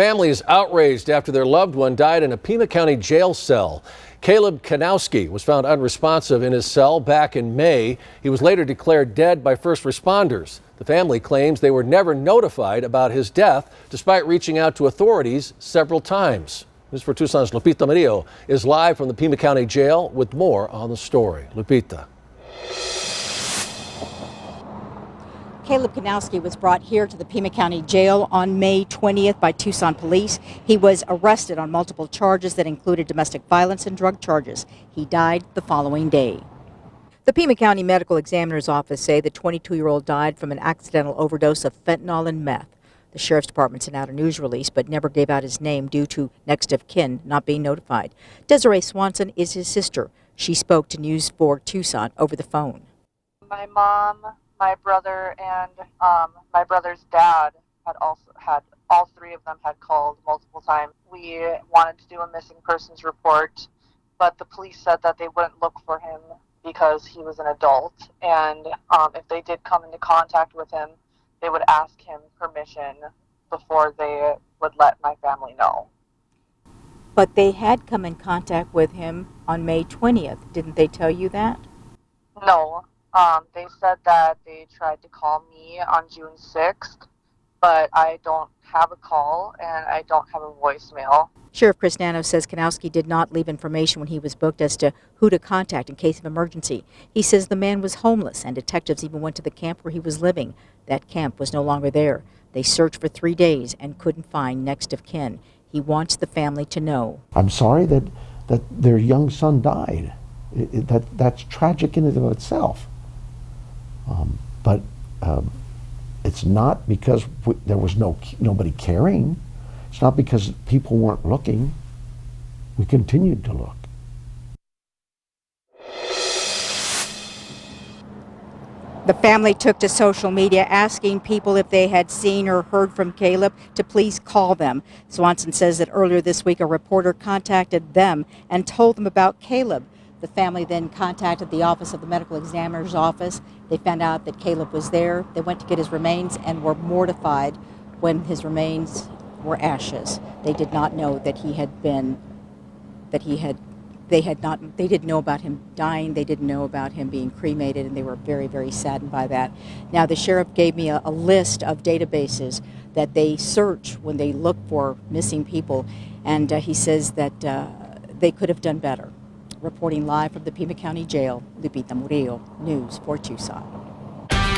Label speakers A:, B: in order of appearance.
A: Family is outraged after their loved one died in a Pima County jail cell. Caleb Kanowski was found unresponsive in his cell back in May. He was later declared dead by first responders. The family claims they were never notified about his death, despite reaching out to authorities several times. News 4 Tucson's Lupita Murillo is live from the Pima County Jail with more on the story. Lupita.
B: Caleb Kanowski was brought here to the Pima County Jail on May 20th by Tucson police. He was arrested on multiple charges that included domestic violence and drug charges. He died the following day. The Pima County Medical Examiner's Office say the 22-year-old died from an accidental overdose of fentanyl and meth. The Sheriff's Department sent out a news release but never gave out his name due to next of kin not being notified. Desiree Swanson is his sister. She spoke to News 4 Tucson over the phone.
C: My mom, my brother, and my brother's dad had all three of them had called multiple times. We wanted to do a missing persons report, but the police said that they wouldn't look for him because he was an adult, and if they did come into contact with him, they would ask him permission before they would let my family know.
B: But they had come in contact with him on May 20th. Didn't they tell you that?
C: No. They said that they tried to call me on June 6th, but I don't have a call and I don't have a voicemail.
B: Sheriff Chris Nano says Kanowski did not leave information when he was booked as to who to contact in case of emergency. He says the man was homeless and detectives even went to the camp where he was living. That camp was no longer there. They searched for 3 days and couldn't find next of kin. He wants the family to know.
D: I'm sorry that their young son died. That's tragic in and of itself. But it's not because there was nobody caring. It's not because people weren't looking. We continued to look.
B: The family took to social media asking people if they had seen or heard from Caleb to please call them. Swanson says that earlier this week a reporter contacted them and told them about Caleb. The family then contacted the Office of the Medical Examiner's Office. They found out that Caleb was there. They went to get his remains and were mortified when his remains were ashes. They did not know that they didn't know about him dying. They didn't know about him being cremated, and they were very, very saddened by that. Now, the sheriff gave me a list of databases that they search when they look for missing people, and he says that they could have done better. Reporting live from the Pima County Jail, Lupita Murillo, News 4 Tucson.